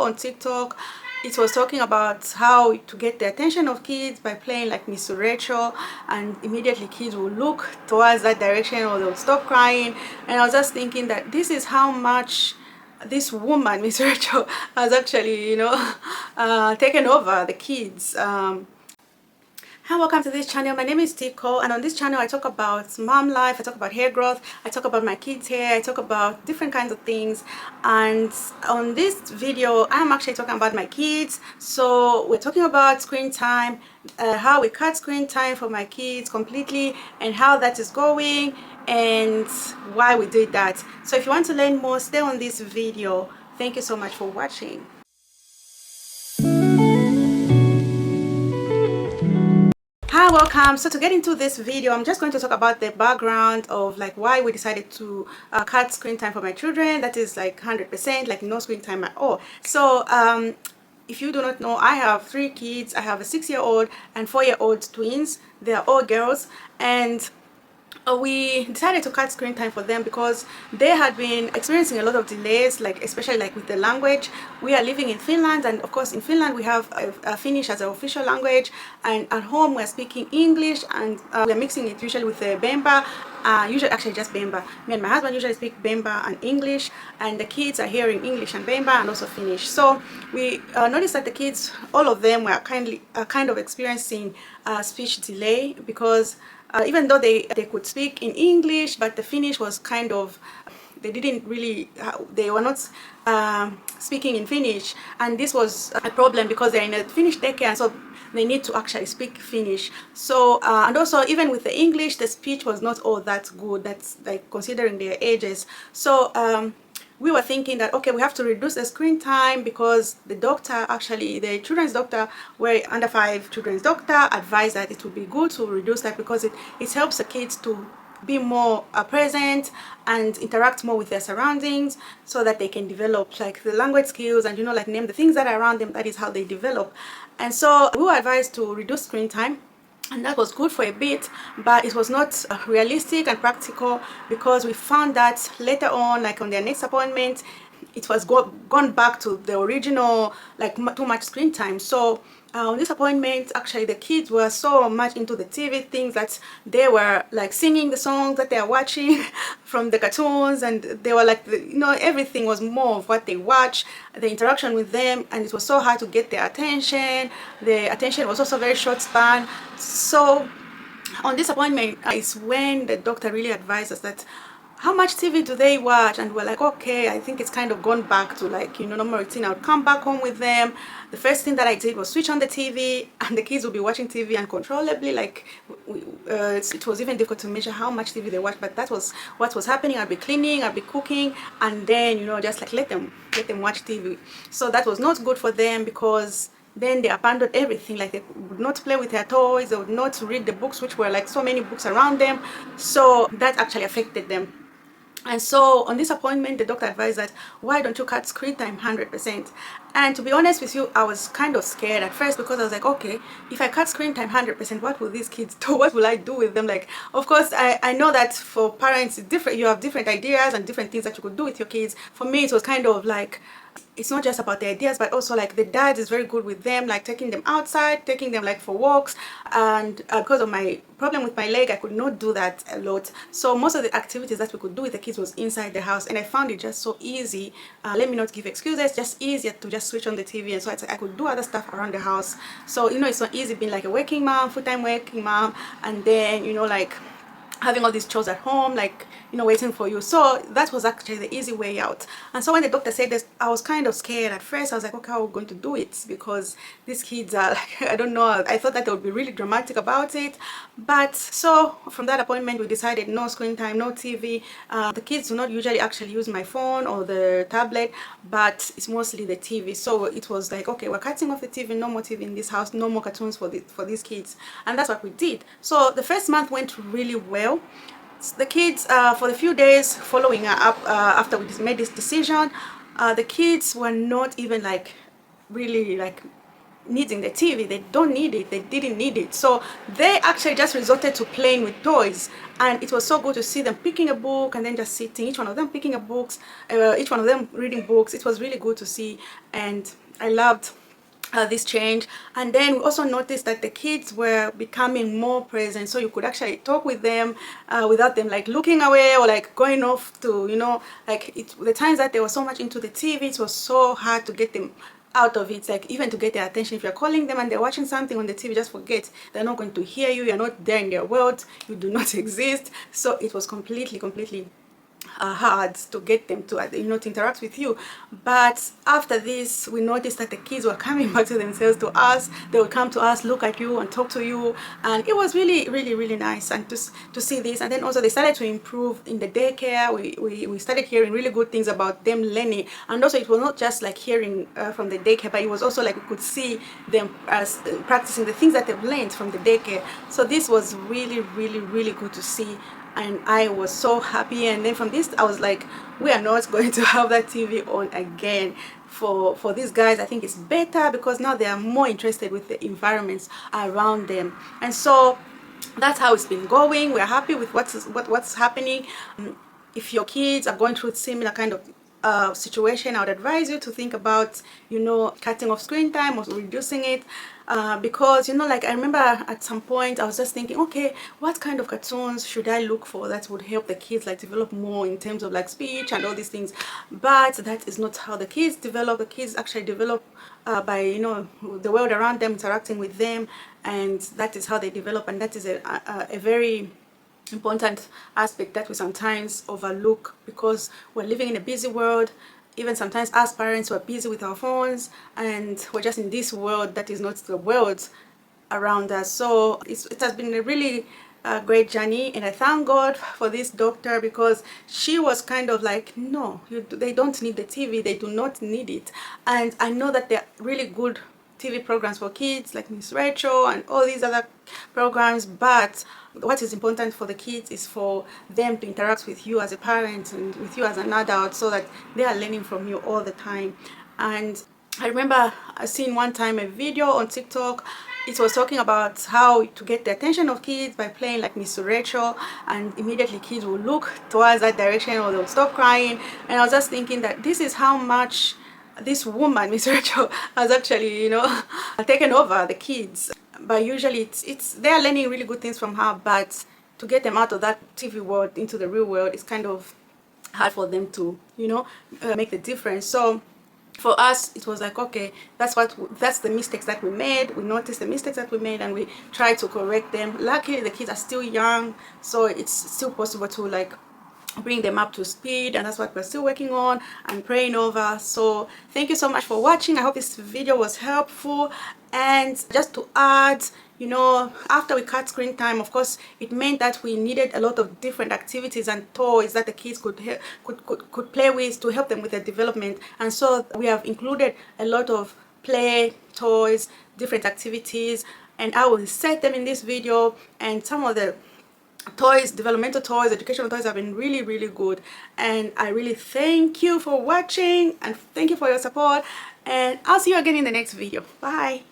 on TikTok. It was talking about how to get the attention of kids by playing like Ms.Rachel, and immediately kids will look towards that direction or they'll stop crying. And I was just thinking that this is how much this woman, Ms.Rachel, has actually, taken over the kids. Hi, welcome to this channel. My name is Tico, and on this channel I talk about mom life, I talk about hair growth, I talk about my kids' hair, I talk about different kinds of things. And on this video I'm actually talking about my kids. So we're talking about screen time, how we cut screen time for my kids completely, and how that is going and why we did that. So if you want to learn more, stay on this video. Thank you so much for watching. Hi, welcome. So to get into this video, I'm just going to talk about the background of like why we decided to cut screen time for my children. That is like 100%, like no screen time at all. So if you do not know, I have 3 kids. I have a 6-year-old and 4-year-old twins. They are all girls, and we decided to cut screen time for them because they had been experiencing a lot of delays, like especially like with the language. We are living in Finland, and of course in Finland we have a Finnish as an official language, and at home we're speaking English, and we're mixing it usually with the Bemba, usually actually just Bemba. Me and my husband usually speak Bemba and English, and the kids are hearing English and Bemba and also Finnish. So we noticed that the kids, all of them, were kind of experiencing speech delay because even though they could speak in English, but the Finnish was kind of, they didn't really, they were not speaking in Finnish, and this was a problem because they're in a Finnish daycare, and so they need to actually speak Finnish. So and also even with the English, the speech was not all that good. That's like considering their ages. So we were thinking that, okay, we have to reduce the screen time because the doctor, actually the children's doctor, where under 5 children's doctor, advised that it would be good to reduce that because it helps the kids to be more present and interact more with their surroundings, so that they can develop like the language skills and like name the things that are around them. That is how they develop. And so we were advised to reduce screen time, and that was good for a bit, but it was not realistic and practical because we found that later on, like on their next appointment, it was gone back to the original, like too much screen time. So on this appointment, actually the kids were so much into the TV things that they were like singing the songs that they are watching from the cartoons, and they were like, everything was more of what they watch, the interaction with them, and it was so hard to get their attention. The attention was also very short span. So on this appointment is when the doctor really advised us that how much TV do they watch, and we're like, okay, I think it's kind of gone back to like normal routine. I would come back home with them. The first thing that I did was switch on the TV, and the kids would be watching TV uncontrollably. Like it was even difficult to measure how much TV they watch, but that was what was happening. I'd be cleaning, I'd be cooking, and then just like let them watch TV. So that was not good for them because then they abandoned everything. Like they would not play with their toys, they would not read the books, which were like so many books around them. So that actually affected them. And so on this appointment, the doctor advised that, why don't you cut screen time 100%? And to be honest with you, I was kind of scared at first because I was like, okay, if I cut screen time 100%, what will these kids do? What will I do with them? Like, of course, I know that for parents, it's different. You have different ideas and different things that you could do with your kids. For me, it was kind of like, it's not just about the ideas, but also like the dad is very good with them, like taking them outside, taking them like for walks. And because of my problem with my leg, I could not do that a lot. So most of the activities that we could do with the kids was inside the house, and I found it just so easy. Let me not give excuses, just easier to just switch on the TV, and so I could do other stuff around the house. So it's not easy being like a working mom, full-time working mom, and then like having all these chores at home, like waiting for you. So that was actually the easy way out. And so when the doctor said this, I was kind of scared at first. I was like, okay, how are we going to do it? Because these kids are like, I don't know, I thought that they would be really dramatic about it. But so from that appointment, we decided no screen time, no TV. The kids do not usually actually use my phone or the tablet, but it's mostly the TV. So it was like, okay, we're cutting off the TV, no more TV in this house, no more cartoons for these kids. And that's what we did. So the first month went really well. The kids, for the few days following up after we made this decision, the kids were not even like really like needing the TV. They don't need it. They didn't need it. So they actually just resorted to playing with toys. And it was so good to see them picking a book and then just sitting, each one of them picking a books, each one of them reading books. It was really good to see, and I loved this change. And then we also noticed that the kids were becoming more present, so you could actually talk with them without them like looking away or like going off to, you know, like the times that they were so much into the TV, it was so hard to get them out of it, like even to get their attention. If you're calling them and they're watching something on the TV, just forget, they're not going to hear you, you're not there in their world, you do not exist. So it was completely hard to get them to, you know, to interact with you. But after this, we noticed that the kids were coming back to themselves, to us. They would come to us, look at you and talk to you, and it was really nice and to see this. And then also they started to improve in the daycare. We started hearing really good things about them learning. And also it was not just like hearing from the daycare, but it was also like we could see them as practicing the things that they've learned from the daycare. So this was really good to see, and I was so happy. And then from this I was like, we are not going to have that TV on again. For these guys, I think it's better because now they are more interested with the environments around them. And so that's how it's been going. We're happy with what's happening. If your kids are going through similar kind of situation, I would advise you to think about, you know, cutting off screen time or reducing it, because, you know, like I remember at some point I was just thinking, okay, what kind of cartoons should I look for that would help the kids like develop more in terms of like speech and all these things. But that is not how the kids develop. The kids actually develop by, you know, the world around them interacting with them, and that is how they develop. And that is a very important aspect that we sometimes overlook because we're living in a busy world. Even sometimes as parents, we're busy with our phones and we're just in this world that is not the world around us. So it has been a really great journey, and I thank God for this doctor, because she was kind of like, no, they don't need the TV, they do not need it. And I know that they're really good TV programs for kids like Ms.Rachel and all these other programs, but what is important for the kids is for them to interact with you as a parent and with you as an adult, so that they are learning from you all the time. And I remember I seen one time a video on TikTok. It was talking about how to get the attention of kids by playing like Ms. Rachel, and immediately kids will look towards that direction or they'll stop crying. And I was just thinking that this is how much this woman, Ms. Rachel, has actually, you know, taken over the kids. But usually it's they're learning really good things from her, but to get them out of that TV world into the real world is kind of hard for them to, you know, make the difference. So for us, it was like, okay, that's the mistakes that we made. We noticed the mistakes that we made and we tried to correct them. Luckily the kids are still young, so it's still possible to like bring them up to speed, and that's what we're still working on and praying over. So thank you so much for watching. I hope this video was helpful. And just to add, you know, after we cut screen time, of course it meant that we needed a lot of different activities and toys that the kids could play with to help them with their development. And so we have included a lot of play toys, different activities, and I will set them in this video. And some of the toys, developmental toys, educational toys, have been really good, and I really thank you for watching and thank you for your support, and I'll see you again in the next video. Bye.